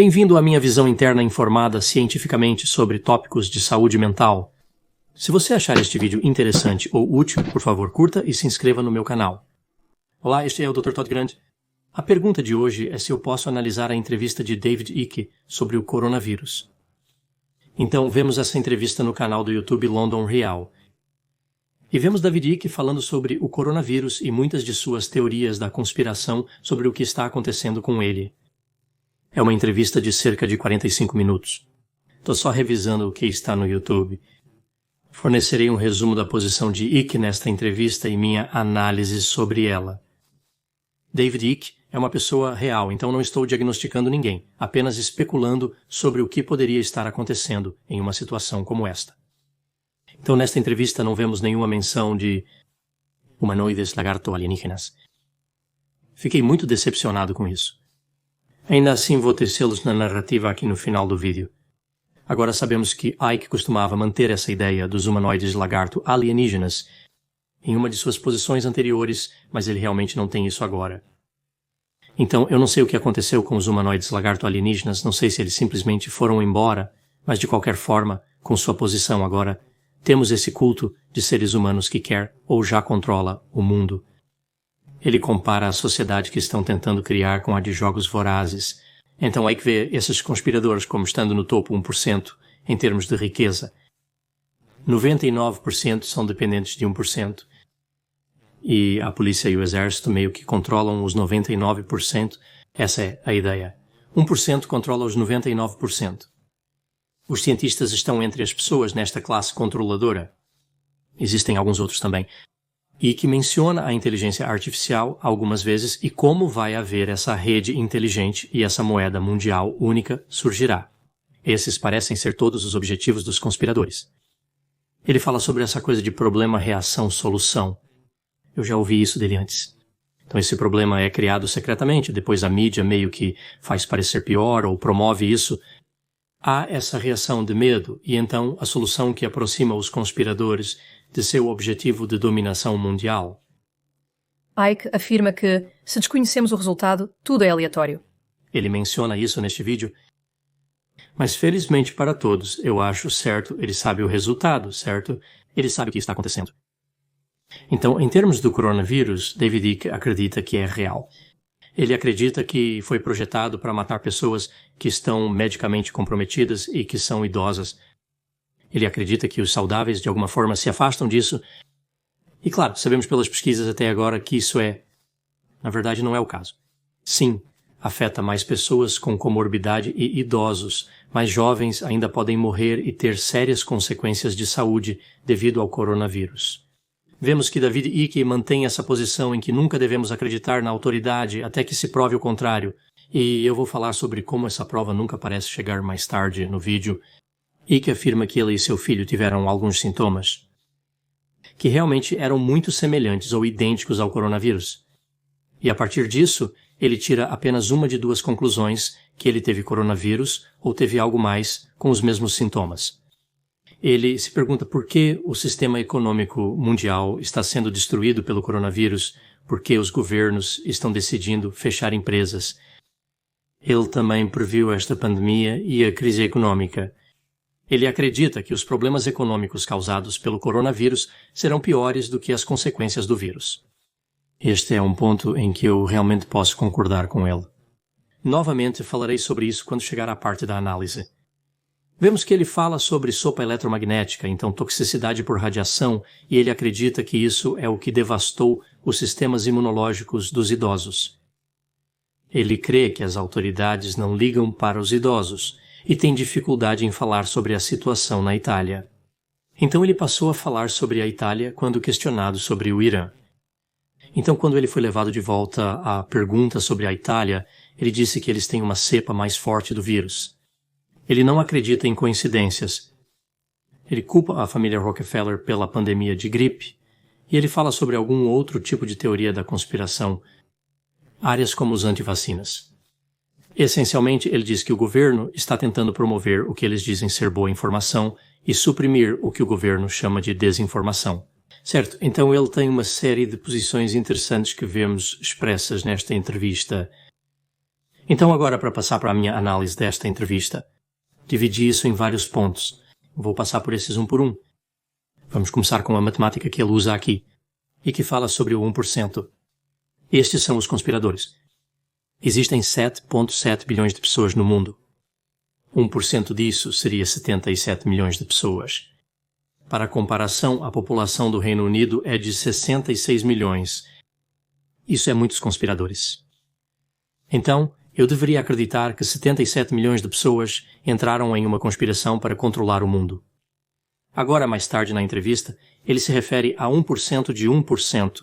Bem-vindo à minha visão interna informada cientificamente sobre tópicos de saúde mental. Se você achar este vídeo interessante ou útil, por favor, curta e se inscreva no meu canal. Olá, este é o Dr. Todd Grant. A pergunta de hoje é se eu posso analisar a entrevista de David Icke sobre o coronavírus. Então, vemos essa entrevista no canal do YouTube London Real. E vemos David Icke falando sobre o coronavírus e muitas de suas teorias da conspiração sobre o que está acontecendo com ele. É uma entrevista de cerca de 45 minutos. Estou só revisando o que está no YouTube. Fornecerei um resumo da posição de Icke nesta entrevista e minha análise sobre ela. David Icke é uma pessoa real, então não estou diagnosticando ninguém, apenas especulando sobre o que poderia estar acontecendo em uma situação como esta. Então, nesta entrevista não vemos nenhuma menção de humanoides lagarto-alienígenas. Fiquei muito decepcionado com isso. Ainda assim, vou tecê-los na narrativa aqui no final do vídeo. Agora sabemos que Icke costumava manter essa ideia dos humanoides lagarto-alienígenas em uma de suas posições anteriores, mas ele realmente não tem isso agora. Então, eu não sei o que aconteceu com os humanoides lagarto-alienígenas, não sei se eles simplesmente foram embora, mas de qualquer forma, com sua posição agora, temos esse culto de seres humanos que quer ou já controla o mundo. Ele compara a sociedade que estão tentando criar com a de jogos vorazes. Então, Icke vê esses conspiradores como estando no topo 1% em termos de riqueza. 99% são dependentes de 1%. E a polícia e o exército meio que controlam os 99%. Essa é a ideia. 1% controla os 99%. Os cientistas estão entre as pessoas nesta classe controladora. Existem alguns outros também. E que menciona a inteligência artificial algumas vezes e como vai haver essa rede inteligente e essa moeda mundial única surgirá. Esses parecem ser todos os objetivos dos conspiradores. Ele fala sobre essa coisa de problema, reação, solução. Eu já ouvi isso dele antes. Então esse problema é criado secretamente, depois a mídia meio que faz parecer pior ou promove isso. Há essa reação de medo e então a solução que aproxima os conspiradores de seu objetivo de dominação mundial. Icke afirma que, se desconhecemos o resultado, tudo é aleatório. Ele menciona isso neste vídeo. Mas felizmente para todos, eu acho certo, ele sabe o resultado, certo? Ele sabe o que está acontecendo. Então, em termos do coronavírus, David Icke acredita que é real. Ele acredita que foi projetado para matar pessoas que estão medicamente comprometidas e que são idosas. Ele acredita que os saudáveis, de alguma forma, se afastam disso. E, claro, sabemos pelas pesquisas até agora que isso na verdade, não é o caso. Sim, afeta mais pessoas com comorbidade e idosos. Mais jovens ainda podem morrer e ter sérias consequências de saúde devido ao coronavírus. Vemos que David Icke mantém essa posição em que nunca devemos acreditar na autoridade até que se prove o contrário. E eu vou falar sobre como essa prova nunca parece chegar mais tarde no vídeo. Icke afirma que ele e seu filho tiveram alguns sintomas que realmente eram muito semelhantes ou idênticos ao coronavírus. E a partir disso, ele tira apenas uma de duas conclusões, que ele teve coronavírus ou teve algo mais com os mesmos sintomas. Ele se pergunta por que o sistema econômico mundial está sendo destruído pelo coronavírus, por que os governos estão decidindo fechar empresas. Ele também previu esta pandemia e a crise econômica. Ele acredita que os problemas econômicos causados pelo coronavírus serão piores do que as consequências do vírus. Este é um ponto em que eu realmente posso concordar com ele. Novamente falarei sobre isso quando chegar à parte da análise. Vemos que ele fala sobre sopa eletromagnética, então toxicidade por radiação, e ele acredita que isso é o que devastou os sistemas imunológicos dos idosos. Ele crê que as autoridades não ligam para os idosos e tem dificuldade em falar sobre a situação na Itália. Então ele passou a falar sobre a Itália quando questionado sobre o Irã. Então, quando ele foi levado de volta à pergunta sobre a Itália, ele disse que eles têm uma cepa mais forte do vírus. Ele não acredita em coincidências. Ele culpa a família Rockefeller pela pandemia de gripe, e ele fala sobre algum outro tipo de teoria da conspiração, áreas como os antivacinas. Essencialmente, ele diz que o governo está tentando promover o que eles dizem ser boa informação e suprimir o que o governo chama de desinformação. Certo, então ele tem uma série de posições interessantes que vemos expressas nesta entrevista. Então agora, para passar para a minha análise desta entrevista, dividi isso em vários pontos. Vou passar por esses um por um. Vamos começar com a matemática que ele usa aqui, e que fala sobre o 1%. Estes são os conspiradores. Existem 7,7 bilhões de pessoas no mundo. 1% disso seria 77 milhões de pessoas. Para comparação, a população do Reino Unido é de 66 milhões. Isso é muitos conspiradores. Então, eu deveria acreditar que 77 milhões de pessoas entraram em uma conspiração para controlar o mundo. Agora, mais tarde na entrevista, ele se refere a 1% de 1%.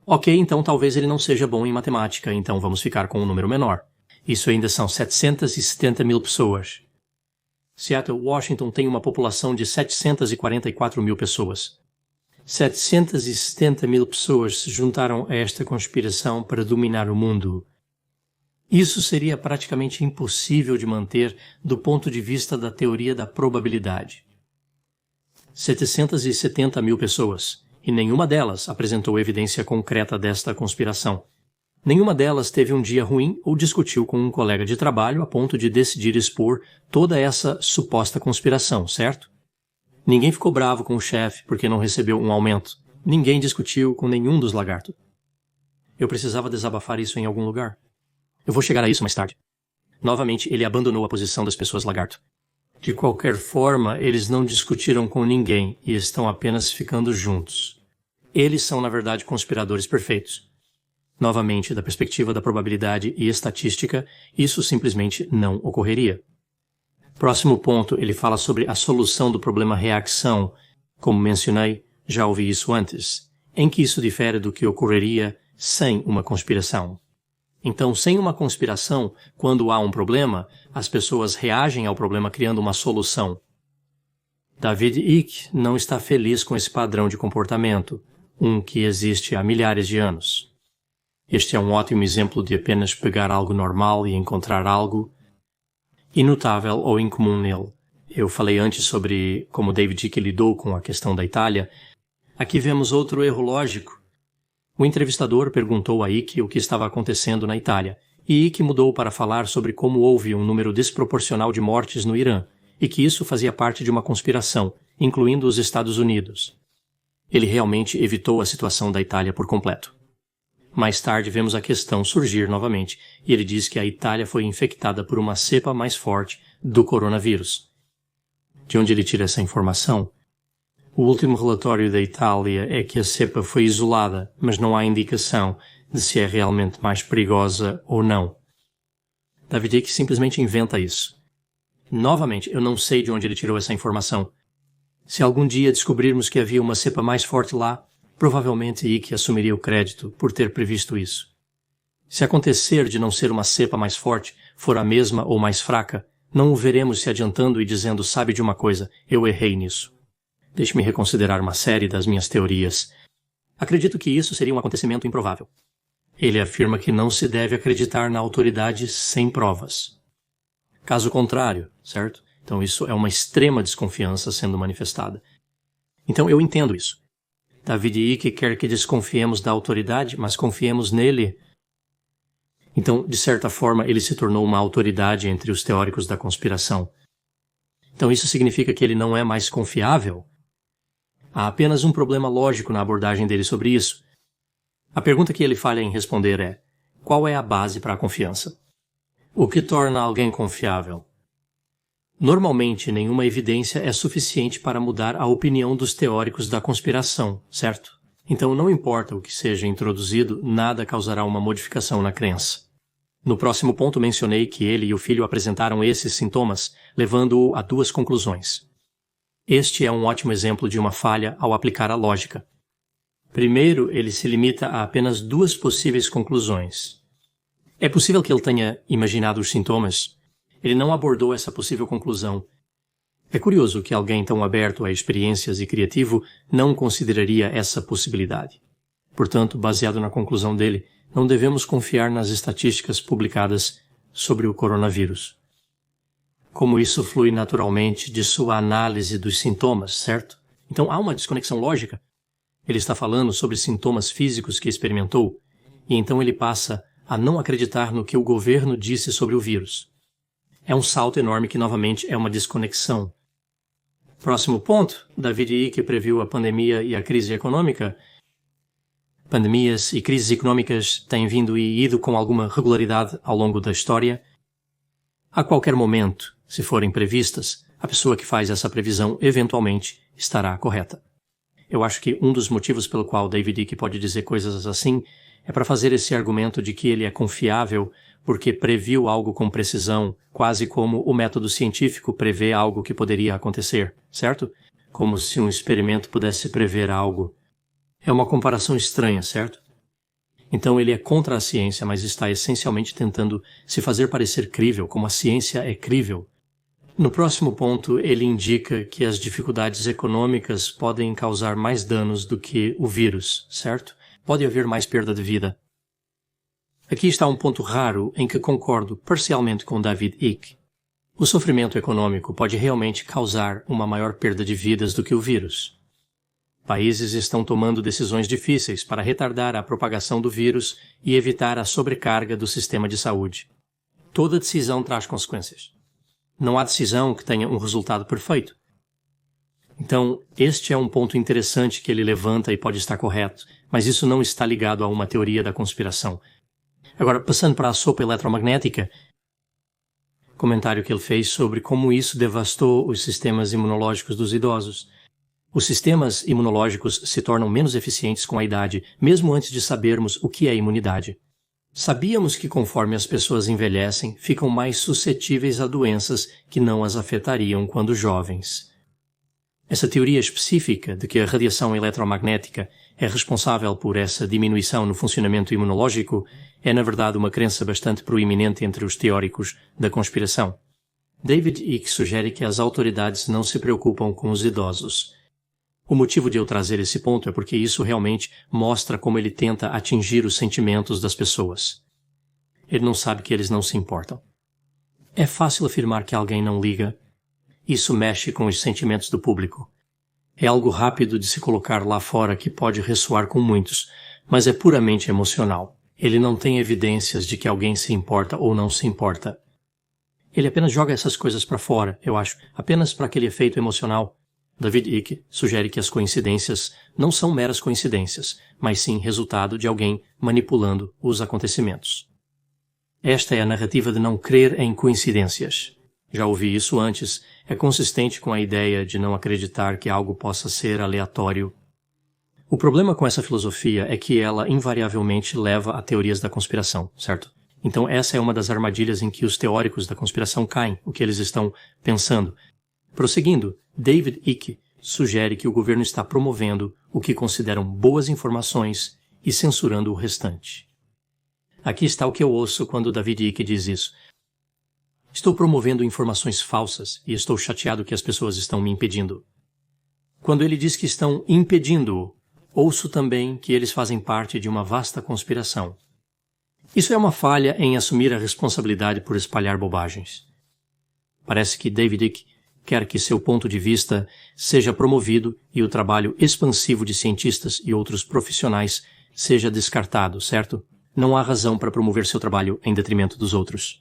Ok, então talvez ele não seja bom em matemática, então vamos ficar com um número menor. Isso ainda são 770 mil pessoas. Seattle, Washington tem uma população de 744 mil pessoas. 770 mil pessoas se juntaram a esta conspiração para dominar o mundo. Isso seria praticamente impossível de manter do ponto de vista da teoria da probabilidade. 770 mil pessoas, e nenhuma delas apresentou evidência concreta desta conspiração. Nenhuma delas teve um dia ruim ou discutiu com um colega de trabalho a ponto de decidir expor toda essa suposta conspiração, certo? Ninguém ficou bravo com o chefe porque não recebeu um aumento. Ninguém discutiu com nenhum dos lagartos. Eu precisava desabafar isso em algum lugar. Eu vou chegar a isso mais tarde. Novamente, ele abandonou a posição das pessoas lagarto. De qualquer forma, eles não discutiram com ninguém e estão apenas ficando juntos. Eles são, na verdade, conspiradores perfeitos. Novamente, da perspectiva da probabilidade e estatística, isso simplesmente não ocorreria. Próximo ponto, ele fala sobre a solução do problema reação. Como mencionei, já ouvi isso antes. Em que isso difere do que ocorreria sem uma conspiração. Então, sem uma conspiração, quando há um problema, as pessoas reagem ao problema criando uma solução. David Icke não está feliz com esse padrão de comportamento, que existe há milhares de anos. Este é um ótimo exemplo de apenas pegar algo normal e encontrar algo inutável ou incomum nele. Eu falei antes sobre como David Icke lidou com a questão da Itália. Aqui vemos outro erro lógico. O entrevistador perguntou a Icke o que estava acontecendo na Itália, e Icke mudou para falar sobre como houve um número desproporcional de mortes no Irã, e que isso fazia parte de uma conspiração, incluindo os Estados Unidos. Ele realmente evitou a situação da Itália por completo. Mais tarde vemos a questão surgir novamente, e ele diz que a Itália foi infectada por uma cepa mais forte do coronavírus. De onde ele tira essa informação? O último relatório da Itália é que a cepa foi isolada, mas não há indicação de se é realmente mais perigosa ou não. David Icke simplesmente inventa isso. Novamente, eu não sei de onde ele tirou essa informação. Se algum dia descobrirmos que havia uma cepa mais forte lá, provavelmente Icke assumiria o crédito por ter previsto isso. Se acontecer de não ser uma cepa mais forte, for a mesma ou mais fraca, não o veremos se adiantando e dizendo, sabe de uma coisa, eu errei nisso. Deixe-me reconsiderar uma série das minhas teorias. Acredito que isso seria um acontecimento improvável. Ele afirma que não se deve acreditar na autoridade sem provas. Caso contrário, certo? Então isso é uma extrema desconfiança sendo manifestada. Então eu entendo isso. David Icke quer que desconfiemos da autoridade, mas confiemos nele. Então, de certa forma, ele se tornou uma autoridade entre os teóricos da conspiração. Então isso significa que ele não é mais confiável? Há apenas um problema lógico na abordagem dele sobre isso. A pergunta que ele falha em responder é: qual é a base para a confiança? O que torna alguém confiável? Normalmente, nenhuma evidência é suficiente para mudar a opinião dos teóricos da conspiração, certo? Então, não importa o que seja introduzido, nada causará uma modificação na crença. No próximo ponto, mencionei que ele e o filho apresentaram esses sintomas, levando-o a duas conclusões. Este é um ótimo exemplo de uma falha ao aplicar a lógica. Primeiro, ele se limita a apenas duas possíveis conclusões. É possível que ele tenha imaginado os sintomas. Ele não abordou essa possível conclusão. É curioso que alguém tão aberto a experiências e criativo não consideraria essa possibilidade. Portanto, baseado na conclusão dele, não devemos confiar nas estatísticas publicadas sobre o coronavírus. Como isso flui naturalmente de sua análise dos sintomas, certo? Então há uma desconexão lógica. Ele está falando sobre sintomas físicos que experimentou, e então ele passa a não acreditar no que o governo disse sobre o vírus. É um salto enorme que, novamente, é uma desconexão. Próximo ponto, David Icke previu a pandemia e a crise econômica. Pandemias e crises econômicas têm vindo e ido com alguma regularidade ao longo da história. A qualquer momento, se forem previstas, a pessoa que faz essa previsão eventualmente estará correta. Eu acho que um dos motivos pelo qual David Icke pode dizer coisas assim é para fazer esse argumento de que ele é confiável porque previu algo com precisão, quase como o método científico prevê algo que poderia acontecer, certo? Como se um experimento pudesse prever algo. É uma comparação estranha, certo? Então ele é contra a ciência, mas está essencialmente tentando se fazer parecer crível, como a ciência é crível. No próximo ponto, ele indica que as dificuldades econômicas podem causar mais danos do que o vírus, certo? Pode haver mais perda de vida. Aqui está um ponto raro em que concordo parcialmente com David Icke. O sofrimento econômico pode realmente causar uma maior perda de vidas do que o vírus. Países estão tomando decisões difíceis para retardar a propagação do vírus e evitar a sobrecarga do sistema de saúde. Toda decisão traz consequências. Não há decisão que tenha um resultado perfeito. Então, este é um ponto interessante que ele levanta e pode estar correto, mas isso não está ligado a uma teoria da conspiração. Agora, passando para a sopa eletromagnética, comentário que ele fez sobre como isso devastou os sistemas imunológicos dos idosos. Os sistemas imunológicos se tornam menos eficientes com a idade, mesmo antes de sabermos o que é imunidade. Sabíamos que conforme as pessoas envelhecem, ficam mais suscetíveis a doenças que não as afetariam quando jovens. Essa teoria específica de que a radiação eletromagnética é responsável por essa diminuição no funcionamento imunológico é, na verdade, uma crença bastante proeminente entre os teóricos da conspiração. David Icke sugere que as autoridades não se preocupam com os idosos. O motivo de eu trazer esse ponto é porque isso realmente mostra como ele tenta atingir os sentimentos das pessoas. Ele não sabe que eles não se importam. É fácil afirmar que alguém não liga. Isso mexe com os sentimentos do público. É algo rápido de se colocar lá fora que pode ressoar com muitos, mas é puramente emocional. Ele não tem evidências de que alguém se importa ou não se importa. Ele apenas joga essas coisas para fora, eu acho, apenas para aquele efeito emocional. David Icke sugere que as coincidências não são meras coincidências, mas sim resultado de alguém manipulando os acontecimentos. Esta é a narrativa de não crer em coincidências. Já ouvi isso antes, é consistente com a ideia de não acreditar que algo possa ser aleatório. O problema com essa filosofia é que ela invariavelmente leva a teorias da conspiração, certo? Então essa é uma das armadilhas em que os teóricos da conspiração caem, o que eles estão pensando. Prosseguindo, David Icke sugere que o governo está promovendo o que consideram boas informações e censurando o restante. Aqui está o que eu ouço quando David Icke diz isso. Estou promovendo informações falsas e estou chateado que as pessoas estão me impedindo. Quando ele diz que estão impedindo-o, ouço também que eles fazem parte de uma vasta conspiração. Isso é uma falha em assumir a responsabilidade por espalhar bobagens. Parece que David Icke quer que seu ponto de vista seja promovido e o trabalho expansivo de cientistas e outros profissionais seja descartado, certo? Não há razão para promover seu trabalho em detrimento dos outros.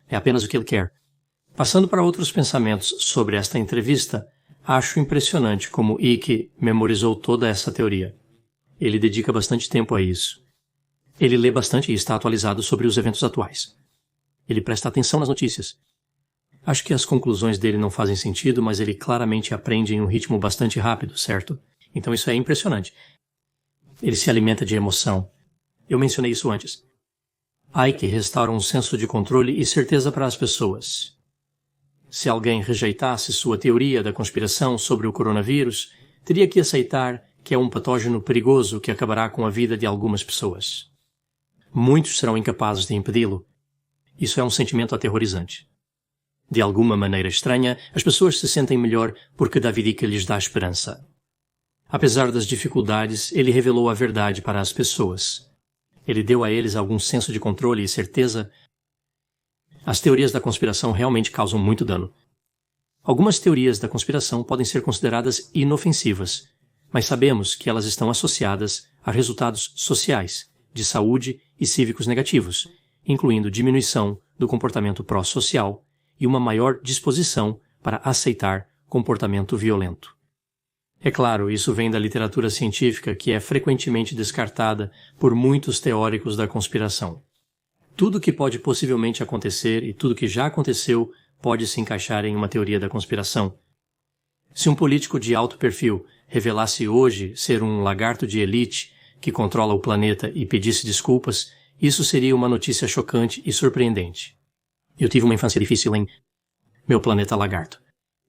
É apenas o que ele quer. Passando para outros pensamentos sobre esta entrevista, acho impressionante como Icke memorizou toda essa teoria. Ele dedica bastante tempo a isso. Ele lê bastante e está atualizado sobre os eventos atuais. Ele presta atenção nas notícias. Acho que as conclusões dele não fazem sentido, mas ele claramente aprende em um ritmo bastante rápido, certo? Então isso é impressionante. Ele se alimenta de emoção. Eu mencionei isso antes. Icke restaura um senso de controle e certeza para as pessoas. Se alguém rejeitasse sua teoria da conspiração sobre o coronavírus, teria que aceitar que é um patógeno perigoso que acabará com a vida de algumas pessoas. Muitos serão incapazes de impedi-lo. Isso é um sentimento aterrorizante. De alguma maneira estranha, as pessoas se sentem melhor porque David Icke lhes dá esperança. Apesar das dificuldades, ele revelou a verdade para as pessoas. Ele deu a eles algum senso de controle e certeza. As teorias da conspiração realmente causam muito dano. Algumas teorias da conspiração podem ser consideradas inofensivas, mas sabemos que elas estão associadas a resultados sociais, de saúde e cívicos negativos, incluindo diminuição do comportamento pró-social e uma maior disposição para aceitar comportamento violento. É claro, isso vem da literatura científica que é frequentemente descartada por muitos teóricos da conspiração. Tudo que pode possivelmente acontecer e tudo que já aconteceu pode se encaixar em uma teoria da conspiração. Se um político de alto perfil revelasse hoje ser um lagarto de elite que controla o planeta e pedisse desculpas, isso seria uma notícia chocante e surpreendente. Eu tive uma infância difícil em meu planeta lagarto.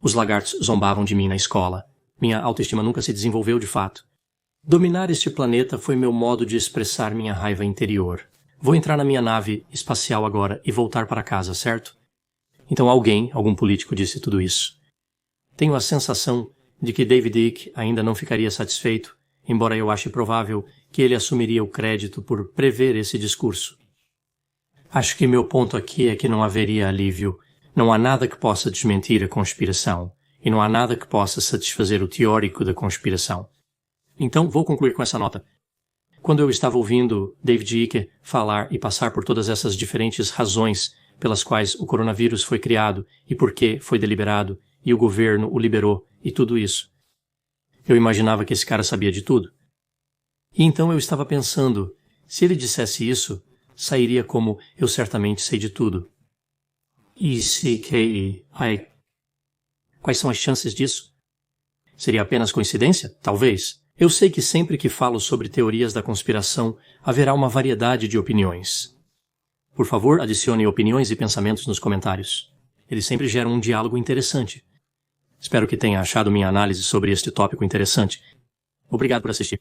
Os lagartos zombavam de mim na escola. Minha autoestima nunca se desenvolveu de fato. Dominar este planeta foi meu modo de expressar minha raiva interior. Vou entrar na minha nave espacial agora e voltar para casa, certo? Então algum político disse tudo isso. Tenho a sensação de que David Icke ainda não ficaria satisfeito, embora eu ache provável que ele assumiria o crédito por prever esse discurso. Acho que meu ponto aqui é que não haveria alívio. Não há nada que possa desmentir a conspiração, e não há nada que possa satisfazer o teórico da conspiração. Então vou concluir com essa nota. Quando eu estava ouvindo David Icke falar e passar por todas essas diferentes razões pelas quais o coronavírus foi criado e por que foi deliberado e o governo o liberou e tudo isso, eu imaginava que esse cara sabia de tudo. E então eu estava pensando, se ele dissesse isso, sairia como eu certamente sei de tudo. I. Quais são as chances disso? Seria apenas coincidência? Talvez. Eu sei que sempre que falo sobre teorias da conspiração, haverá uma variedade de opiniões. Por favor, adicione opiniões e pensamentos nos comentários. Eles sempre geram um diálogo interessante. Espero que tenha achado minha análise sobre este tópico interessante. Obrigado por assistir.